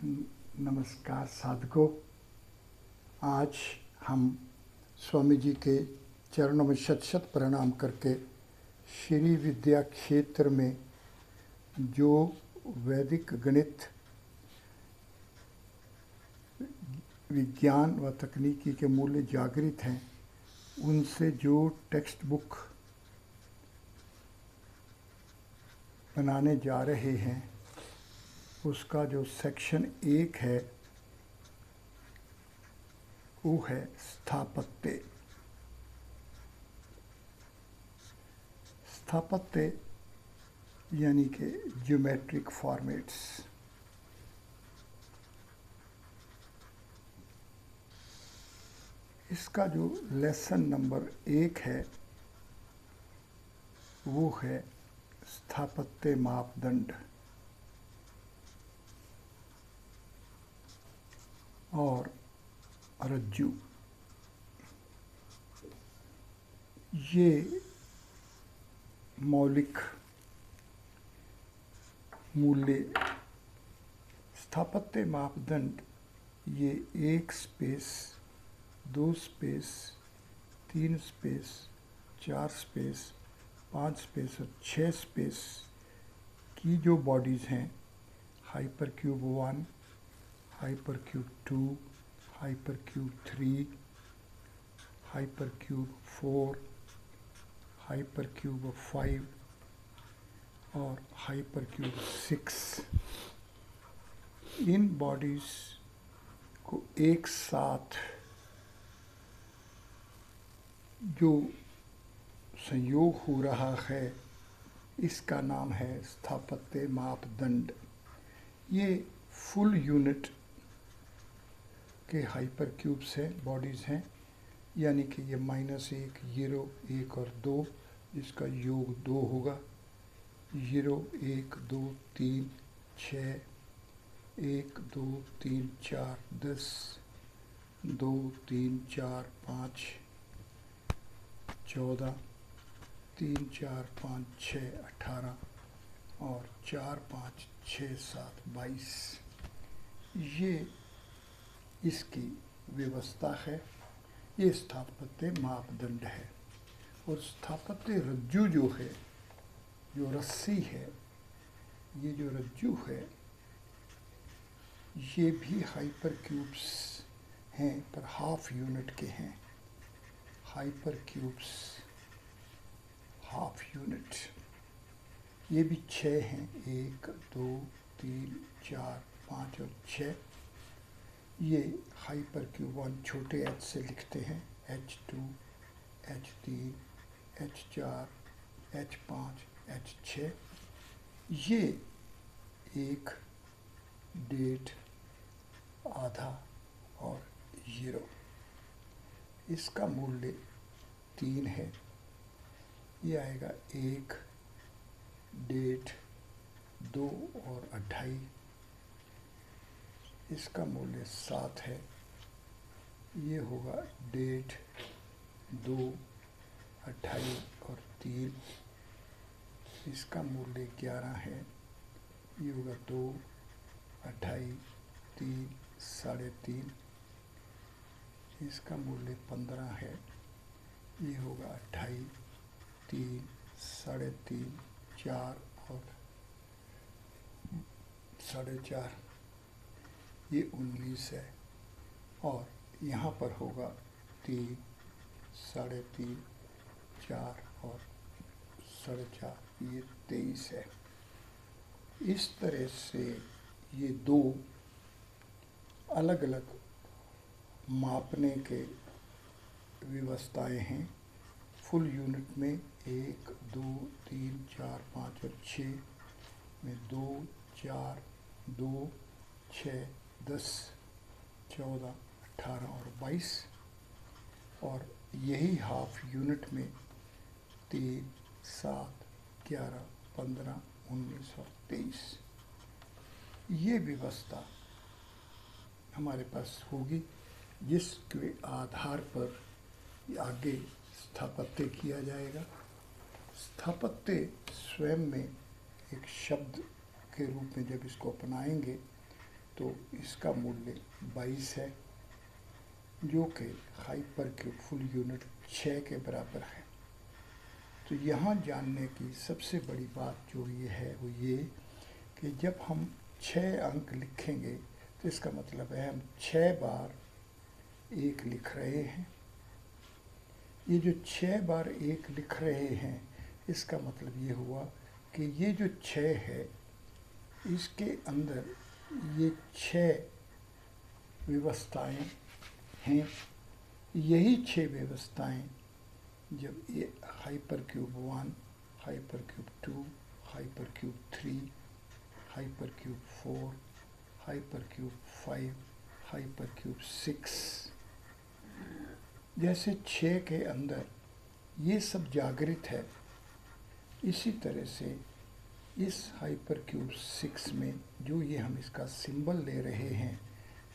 नमस्कार साधकों। आज हम स्वामी जी के चरणों में शत शत प्रणाम करके श्री विद्या क्षेत्र में जो वैदिक गणित, विज्ञान व तकनीकी के मूल्य जागृत हैं, उनसे जो टेक्स्ट बुक बनाने जा रहे हैं, उसका जो सेक्शन 1 है वो है स्थापत्य। स्थापत्य यानी कि ज्योमेट्रिक फॉर्मेट्स। इसका जो लेसन नंबर 1 है वो है स्थापत्य मापदंड। और रज्जु, ये मौलिक मूल्य। स्थापत्य मापदंड ये 1 space, 2 space, 3 space, 4 space, 5 space और 6 स्पेस की जो बॉडीज़ हैं, hypercube 1, hypercube 2, hypercube 3, hypercube 4, hypercube 5 और हाइपरक्यूब 6, इन बॉडीज़ को एक साथ जो संयोग हो रहा है, इसका नाम है स्थापत्य मापदंड। ये फुल यूनिट के हाइपरक्यूब्स हैं, बॉडीज़ हैं, यानी कि ये -1, 0, 1 और 2, जिसका योग 2 होगा। 0, 1, 2, 3, 6, 1, 2, 3, 4, 10, 2, 3, 4, 5, 14, 3, 4, 5, 6, 18 और 4, 5, 6, 7, 22। ये इसकी व्यवस्था है। ये स्थापत्य मापदंड है। और स्थापत्य रज्जु जो है, जो रस्सी है, ये जो रज्जु है, ये भी हाइपरक्यूब्स हैं, पर हाफ यूनिट के हैं। हाइपरक्यूब्स हाफ यूनिट, ये भी 6 हैं, 1, 2, 3, 4, 5 और 6। ये हाइपरक्यूब 1 छोटे h से लिखते हैं, H2, H3, H4, H5, H6। ये 1, 1.5, आधा और 0। इसका मूल्य 3 है। ये आएगा 1, 1.5, 2 और 2.5। इसका मूल्य 7 है। ये होगा 1.5, 2, 2.5 और 3। इसका मूल्य 11 है। ये होगा 2, 2.5, 3, 3.5। इसका मूल्य 15 है। ये होगा 2.5, 3, 3.5, 4 और 4.5। ये 19 है। और यहाँ पर होगा 3, 3.5, 4 और 4.5, ये 23 है। इस तरह से ये 2 अलग अलग मापने के व्यवस्थाएं हैं। फुल यूनिट में 1, 2, 3, 4, 5 और 6 में 2, 4, 2, 6, 10, 14, 18 और 22। और यही हाफ यूनिट में 3, 7, 11, 15, 19 और 23। ये व्यवस्था हमारे पास होगी, जिसके आधार पर आगे स्थापत्य किया जाएगा। स्थापत्य स्वयं में एक शब्द के रूप में जब इसको अपनाएंगे तो इसका मूल्य 22 है, जो कि हाइपर क्यूब फुल यूनिट 6 के बराबर है। तो यहाँ जानने की सबसे बड़ी बात जो ये है वो ये कि जब हम 6 अंक लिखेंगे तो इसका मतलब है हम 6 बार 1 लिख रहे हैं। ये जो 6 बार 1 लिख रहे हैं इसका मतलब ये हुआ कि ये जो 6 है इसके अंदर ये 6 व्यवस्थाएं हैं। यही 6 व्यवस्थाएं जब ये hyper cube 1, hyper cube 2, hyper cube 3, hyper cube 4, hyper cube 5, hyper cube 6, जैसे 6 के अंदर ये सब जागृत है, इसी तरह से इस हाइपर क्यूब 6 में जो ये हम इसका सिंबल ले रहे हैं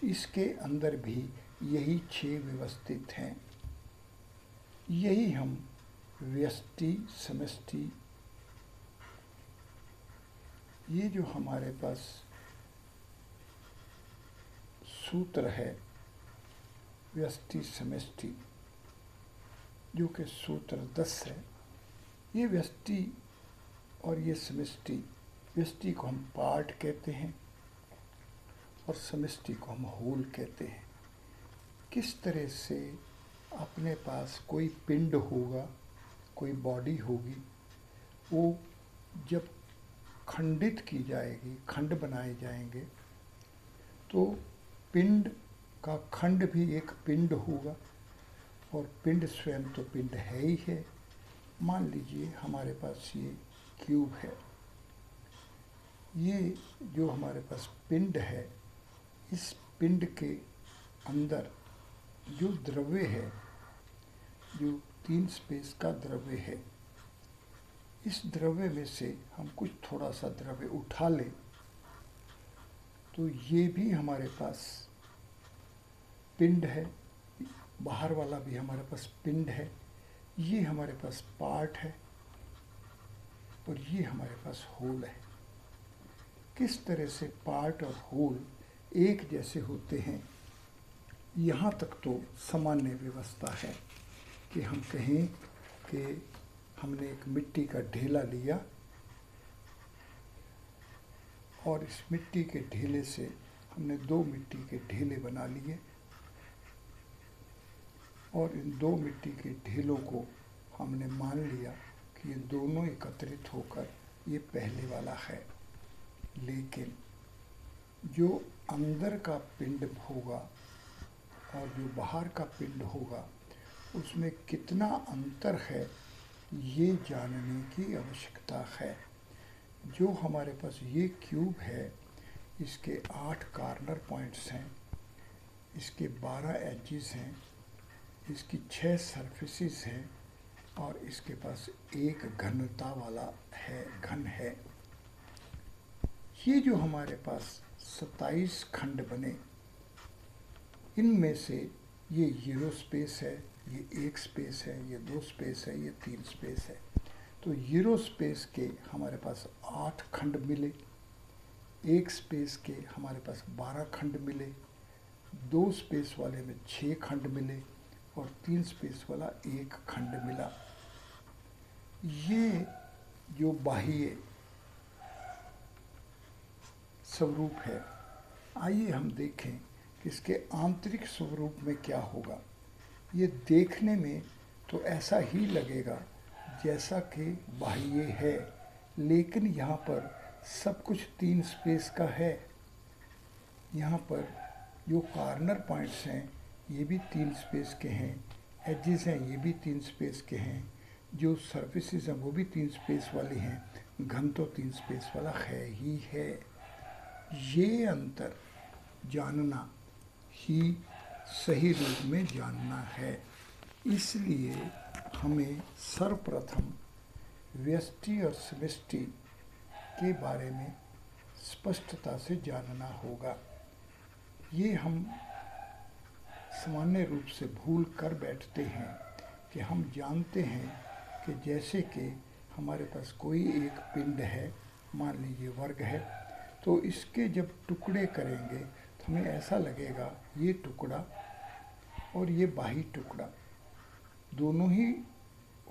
इसके अंदर भी यही 6 व्यवस्थित हैं। यही हम व्यष्टि समष्टि, ये जो हमारे पास सूत्र है व्यष्टि समष्टि, जो कि सूत्र 10 है, ये व्यष्टि और ये समष्टि, व्यष्टि को हम पार्ट कहते हैं और समष्टि को हम होल कहते हैं। किस तरह से अपने पास कोई पिंड होगा, कोई बॉडी होगी, वो जब खंडित की जाएगी, खंड बनाए जाएंगे, तो पिंड का खंड भी एक पिंड होगा और पिंड स्वयं तो पिंड है ही है। मान लीजिए हमारे पास ये क्यूब है, ये जो हमारे पास पिंड है, इस पिंड के अंदर जो द्रव्य है, जो 3 स्पेस का द्रव्य है, इस द्रव्य में से हम कुछ थोड़ा सा द्रव्य उठा लें तो ये भी हमारे पास पिंड है, बाहर वाला भी हमारे पास पिंड है, ये हमारे पास पार्ट है और ये हमारे पास होल है। किस तरह से पार्ट और होल एक जैसे होते हैं, यहाँ तक तो सामान्य व्यवस्था है कि हम कहें कि हमने एक मिट्टी का ढेला लिया और इस मिट्टी के ढेले से हमने 2 मिट्टी के ढेले बना लिए और इन 2 मिट्टी के ढेलों को हमने मान लिया कि ये दोनों एकत्रित होकर ये पहले वाला है। लेकिन जो अंदर का पिंड होगा और जो बाहर का पिंड होगा उसमें कितना अंतर है ये जानने की आवश्यकता है। जो हमारे पास ये क्यूब है इसके 8 कॉर्नर पॉइंट्स हैं, इसके 12 एजेस हैं, इसकी 6 सरफेसेस हैं और इसके पास एक घनता वाला है, घन है। ये जो हमारे पास 27 खंड बने, इनमें से ये 0 स्पेस है, ये 1 स्पेस है, ये 2 स्पेस है, ये 3 स्पेस है। तो 0 स्पेस के हमारे पास 8 खंड मिले, 1 स्पेस के हमारे पास 12 खंड मिले, 2 स्पेस वाले में 6 खंड मिले और 3 स्पेस वाला 1 खंड मिला। ये जो बाह्य स्वरूप है, आइए हम देखें कि इसके आंतरिक स्वरूप में क्या होगा। ये देखने में तो ऐसा ही लगेगा जैसा कि बाह्य है, लेकिन यहाँ पर सब कुछ 3 स्पेस का है। यहाँ पर जो कॉर्नर पॉइंट्स हैं ये भी 3 स्पेस के हैं, एजेस हैं ये भी 3 स्पेस के हैं, जो सरफेसेस हैं वो भी 3 स्पेस वाली हैं, घन तो 3 स्पेस वाला है ही है। ये अंतर जानना ही सही रूप में जानना है। इसलिए हमें सर्वप्रथम व्यष्टि और समष्टि के बारे में स्पष्टता से जानना होगा। ये हम सामान्य रूप से भूल कर बैठते हैं कि हम जानते हैं कि जैसे कि हमारे पास कोई एक पिंड है, मान लीजिए वर्ग है, तो इसके जब टुकड़े करेंगे तो हमें ऐसा लगेगा ये टुकड़ा और ये बाही टुकड़ा दोनों ही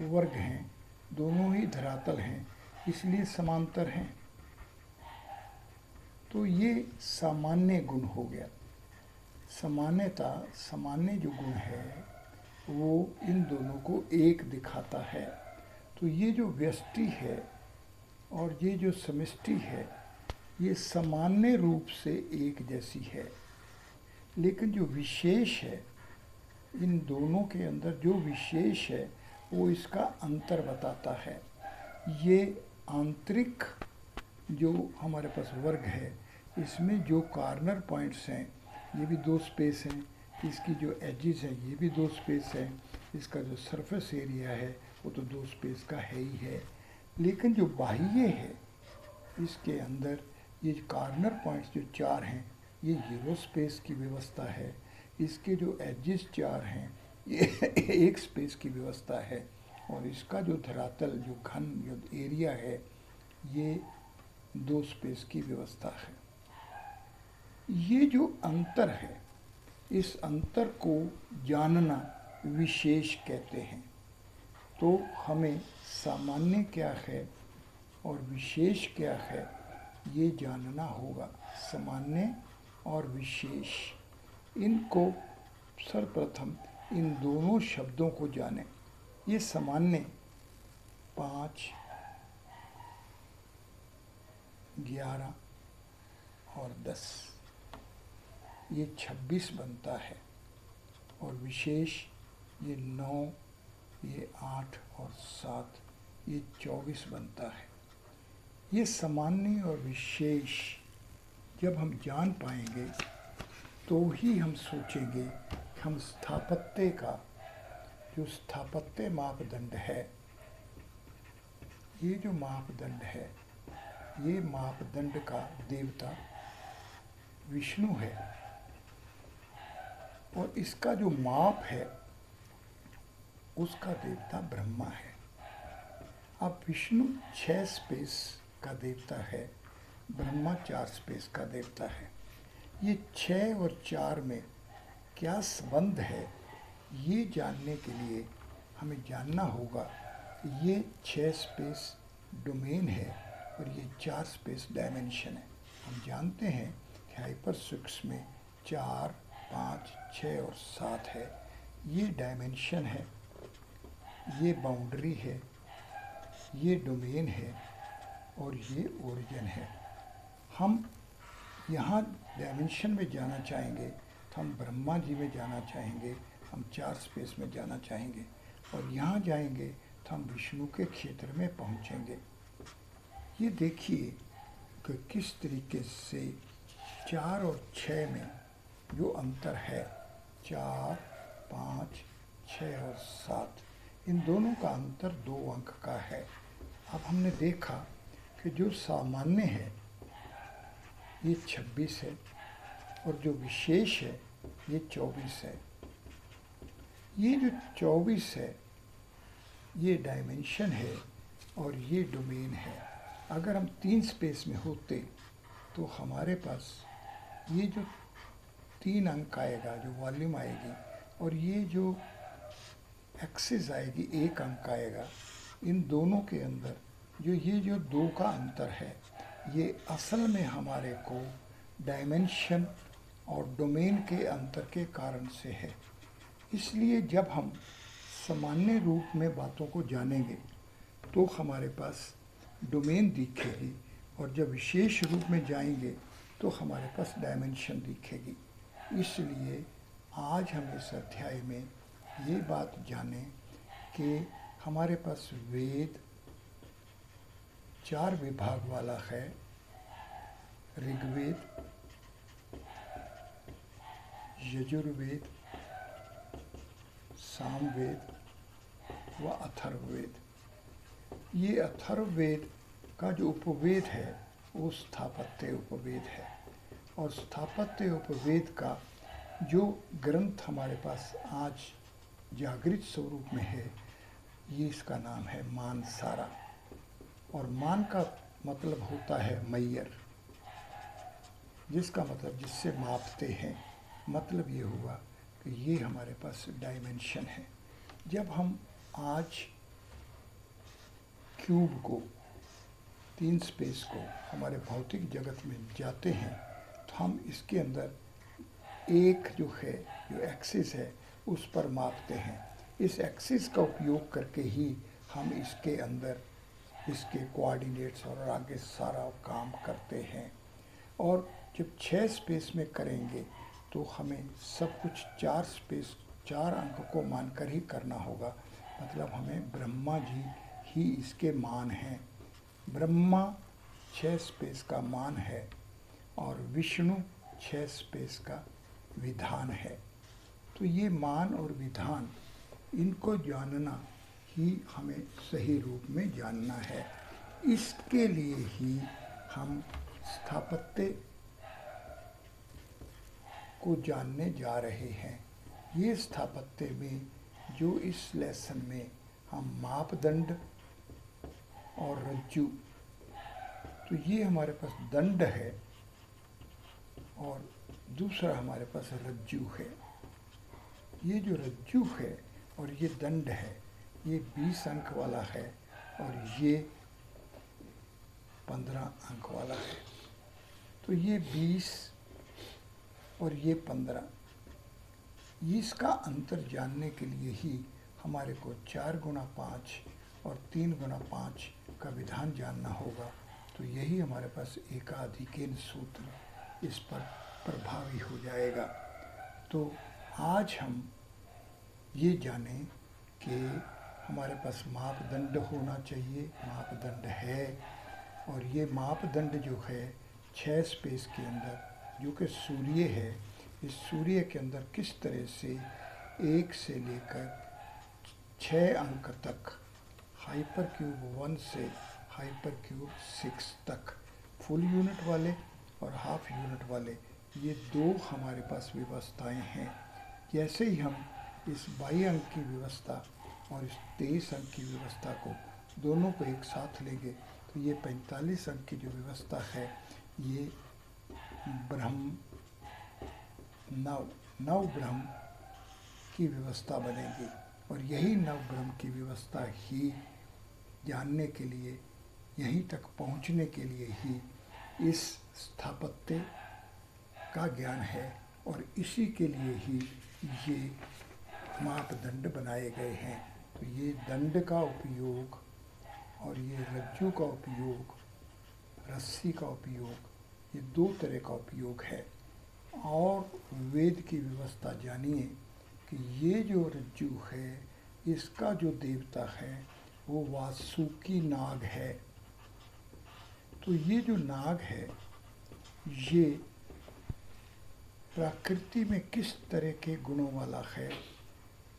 वर्ग हैं, दोनों ही धरातल हैं, इसलिए समांतर हैं। तो ये सामान्य गुण हो गया। सामान्यता, सामान्य जो गुण है वो इन दोनों को एक दिखाता है। तो ये जो व्यष्टि है और ये जो समष्टि है ये सामान्य रूप से एक जैसी है, लेकिन जो विशेष है इन दोनों के अंदर जो विशेष है वो इसका अंतर बताता है। ये आंतरिक जो हमारे पास वर्ग है इसमें जो कॉर्नर पॉइंट्स हैं ये भी 2 स्पेस हैं, इसकी जो एजेस हैं ये भी 2 स्पेस हैं, इसका जो सरफेस एरिया है वो तो 2 स्पेस का है ही है। लेकिन जो बाह्य है इसके अंदर ये कॉर्नर पॉइंट्स जो 4 हैं ये 0 स्पेस की व्यवस्था है, इसके जो एजेस 4 हैं ये 1 स्पेस की व्यवस्था है, और इसका जो धरातल जो घन जो एरिया है ये 2 स्पेस की व्यवस्था है। ये जो अंतर है इस अंतर को जानना विशेष कहते हैं। तो हमें सामान्य क्या है और विशेष क्या है ये जानना होगा। सामान्य और विशेष, इनको सर्वप्रथम इन दोनों शब्दों को जानें। ये सामान्य 5, 11 और 10 ये 26 बनता है, और विशेष ये 9, ये 8 और 7 ये 24 बनता है। ये सामान्य और विशेष जब हम जान पाएंगे तो ही हम सोचेंगे कि हम स्थापत्य का जो स्थापत्य मापदंड है, ये जो मापदंड है ये मापदंड का देवता विष्णु है, और इसका जो माप है उसका देवता ब्रह्मा है। अब विष्णु 6 स्पेस का देवता है, ब्रह्मा 4 स्पेस का देवता है। ये 6 और 4 में क्या संबंध है ये जानने के लिए हमें जानना होगा ये 6 स्पेस डोमेन है और ये 4 स्पेस डायमेंशन है। हम जानते हैं कि हाइपरस्फिक्स में 4, 5, 6 और 7 है, ये डायमेंशन है, ये बाउंड्री है, ये डोमेन है और ये ओरिजिन है। हम यहाँ डायमेंशन में जाना चाहेंगे तो हम ब्रह्मा जी में जाना चाहेंगे, हम 4 स्पेस में जाना चाहेंगे, और यहाँ जाएंगे तो हम विष्णु के क्षेत्र में पहुँचेंगे। ये देखिए कि किस तरीके से 4 और 6 में जो अंतर है, 4, 5, 6 और 7 इन दोनों का अंतर 2 अंक का है। अब हमने देखा कि जो सामान्य है ये 26 है और जो विशेष है ये 24 है। ये जो 24 है ये डायमेंशन है और ये डोमेन है। अगर हम 3 स्पेस में होते तो हमारे पास ये जो 3 अंक आएगा, जो वॉल्यूम आएगी, और ये जो एक्सिस आएगी 1 अंक आएगा। इन दोनों के अंदर ये जो 2 का अंतर है ये असल में हमारे को डायमेंशन और डोमेन के अंतर के कारण से है। इसलिए जब हम सामान्य रूप में बातों को जानेंगे तो हमारे पास डोमेन दिखेगी, और जब विशेष रूप में जाएंगे तो हमारे पास डायमेंशन दिखेगी। इसलिए आज हम इस अध्याय में ये बात जानें कि हमारे पास वेद 4 विभाग वाला है, ऋग्वेद, यजुर्वेद, सामवेद व अथर्ववेद। ये अथर्ववेद का जो उपवेद है वो स्थापत्य उपवेद है, और स्थापत्य उपवेद का जो ग्रंथ हमारे पास आज जागृत स्वरूप में है ये इसका नाम है मानसारा, और मान का मतलब होता है मैयर। जिसका मतलब जिससे मापते हैं, मतलब ये हुआ कि ये हमारे पास डायमेंशन है। जब हम आज क्यूब को, 3 स्पेस को हमारे भौतिक जगत में जाते हैं तो हम इसके अंदर एक जो है, जो एक्सिस है, उस पर मापते हैं। इस एक्सिस का उपयोग करके ही हम इसके अंदर इसके कोऑर्डिनेट्स और आगे सारा काम करते हैं। और जब 6 स्पेस में करेंगे तो हमें सब कुछ 4 स्पेस, 4 अंक को मानकर ही करना होगा। मतलब हमें ब्रह्मा जी ही इसके मान हैं। ब्रह्मा 6 स्पेस का मान है और विष्णु 6 स्पेस का विधान है। तो ये मान और विधान, इनको जानना ही हमें सही रूप में जानना है। इसके लिए ही हम स्थापत्य को जानने जा रहे हैं। ये स्थापत्य में जो इस लेसन में हम मापदंड और रज्जु, तो ये हमारे पास दंड है और दूसरा हमारे पास रज्जु है। ये जो रज्जु है और ये दंड है, ये 20 अंक वाला है और ये 15 अंक वाला है। तो ये 20 और ये 15, इसका अंतर जानने के लिए ही हमारे को 4 गुणा 5 और 3 गुणा 5 का विधान जानना होगा। तो यही हमारे पास एकाधिकेन सूत्र इस पर प्रभावी हो जाएगा। तो आज हम ये जानें कि हमारे पास मापदंड होना चाहिए, मापदंड है, और ये मापदंड जो है 6 स्पेस के अंदर, जो कि सूर्य है, इस सूर्य के अंदर किस तरह से 1 से लेकर 6 अंक तक, हाइपर क्यूब 1 से हाइपर क्यूब 6 तक, फुल यूनिट वाले और हाफ यूनिट वाले, ये 2 हमारे पास व्यवस्थाएं हैं। जैसे ही हम इस 22 अंक की व्यवस्था और इस 23 अंक की व्यवस्था को, दोनों को एक साथ लेंगे तो ये 45 अंक की जो व्यवस्था है, ये ब्रह्म नव ब्रह्म की व्यवस्था बनेगी। और यही नव ब्रह्म की व्यवस्था ही जानने के लिए, यहीं तक पहुंचने के लिए ही इस स्थापत्य का ज्ञान है और इसी के लिए ही ये मापदंड बनाए गए हैं। तो ये दंड का उपयोग और ये रज्जु का उपयोग, रस्सी का उपयोग, ये 2 तरह का उपयोग है। और वेद की व्यवस्था जानिए कि ये जो रज्जु है, इसका जो देवता है वो वासुकी नाग है। तो ये जो नाग है, ये प्रकृति में किस तरह के गुणों वाला है,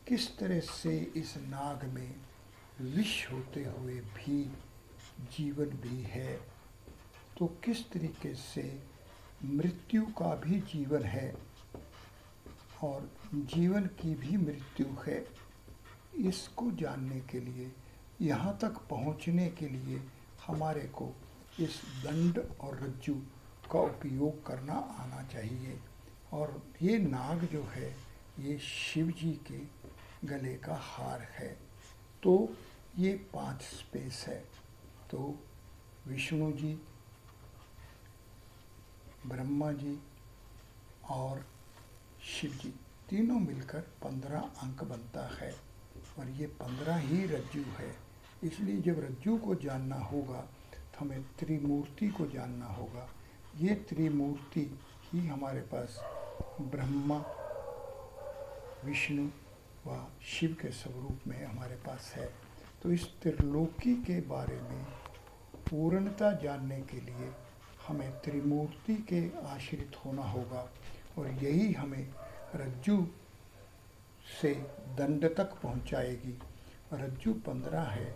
किस तरह से इस नाग में विष होते हुए भी जीवन भी है, तो किस तरीके से मृत्यु का भी जीवन है और जीवन की भी मृत्यु है। इसको जानने के लिए, यहाँ तक पहुँचने के लिए हमारे को इस दंड और रज्जु का उपयोग करना आना चाहिए। और ये नाग जो है, ये शिव जी के गले का हार है। तो ये 5 स्पेस है। तो विष्णु जी, ब्रह्मा जी और शिव जी, तीनों मिलकर 15 अंक बनता है और ये 15 ही रज्जु है। इसलिए जब रज्जु को जानना होगा तो हमें त्रिमूर्ति को जानना होगा। ये त्रिमूर्ति ही हमारे पास ब्रह्मा, विष्णु व शिव के स्वरूप में हमारे पास है। तो इस त्रिलोकी के बारे में पूर्णता जानने के लिए हमें त्रिमूर्ति के आश्रित होना होगा और यही हमें रज्जु से दंड तक पहुंचाएगी। रज्जु 15 है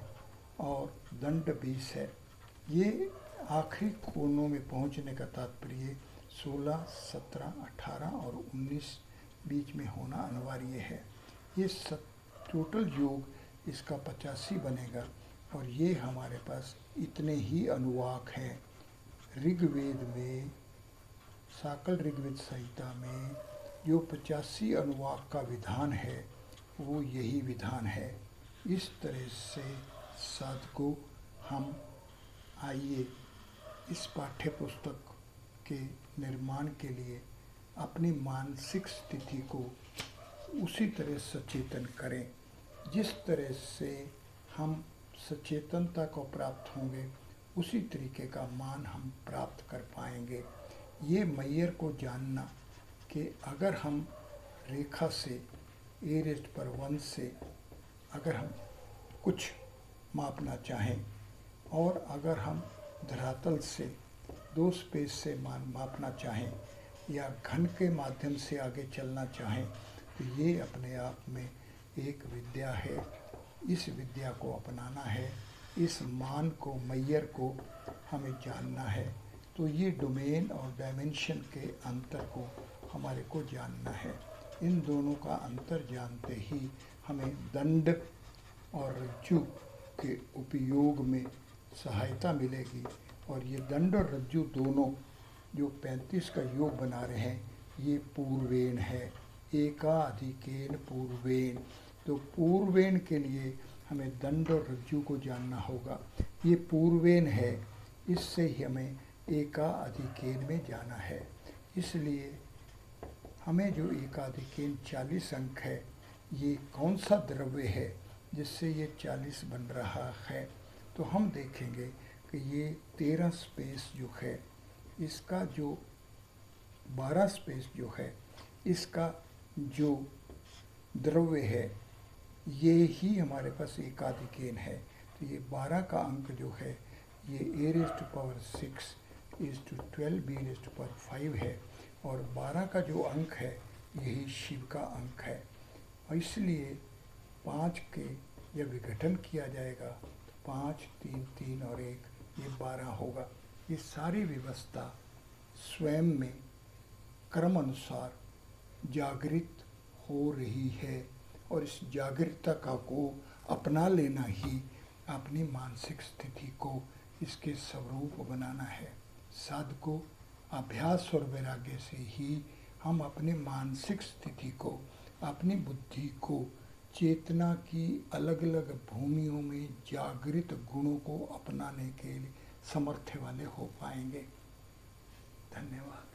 और दंड 20 है। ये आखिरी कोनों में पहुंचने का तात्पर्य 16, 17, 18 और 19 बीच में होना अनिवार्य है। ये टोटल योग इसका 85 बनेगा और ये हमारे पास इतने ही अनुवाक हैं। ऋग्वेद में साकल ऋग्वेद संहिता में जो 85 अनुवाक का विधान है वो यही विधान है। इस तरह से साधकों, हम आइए इस पाठ्य पुस्तक के निर्माण के लिए अपनी मानसिक स्थिति को उसी तरह सचेतन करें जिस तरह से हम सचेतनता को प्राप्त होंगे, उसी तरीके का मान हम प्राप्त कर पाएंगे। ये मैयर को जानना कि अगर हम रेखा से A⁻1 से अगर हम कुछ मापना चाहें और अगर हम धरातल से 2 स्पेस से मान मापना चाहें या घन के माध्यम से आगे चलना चाहें, तो ये अपने आप में एक विद्या है। इस विद्या को अपनाना है, इस मान को, मैयर को हमें जानना है। तो ये डोमेन और डायमेंशन के अंतर को हमारे को जानना है। इन दोनों का अंतर जानते ही हमें दंड और रज्जु के उपयोग में सहायता मिलेगी। और ये दंड और रज्जु दोनों जो 35 का योग बना रहे हैं, ये पूर्वेण है, एकाधिकेन पूर्वेण। तो पूर्वेण के लिए हमें दंड और रज्जु को जानना होगा। ये पूर्वेण है, इससे ही हमें एकाधिकेन में जाना है। इसलिए हमें जो एकाधिकेन 40 अंक है, ये कौन सा द्रव्य है जिससे ये 40 बन रहा है, तो हम देखेंगे कि ये 13 स्पेस जो है, इसका जो 12 स्पेस जो है, इसका जो द्रव्य है, ये ही हमारे पास एकाधिकेन है। तो ये 12 का अंक जो है, ये A⁻6 12 B⁻5 है। और 12 का जो अंक है, यही शिव का अंक है। और इसलिए 5 के जब विघटन किया जाएगा तो 5 3 3 और 1, ये 12 होगा। ये सारी व्यवस्था स्वयं में क्रम अनुसार जागृत हो रही है और इस जागृतता को अपना लेना ही अपनी मानसिक स्थिति को इसके स्वरूप बनाना है। साधकों, अभ्यास और वैराग्य से ही हम अपने मानसिक स्थिति को, अपनी बुद्धि को चेतना की अलग अलग भूमियों में जागृत गुणों को अपनाने के लिए समर्थ वाले हो पाएंगे। धन्यवाद।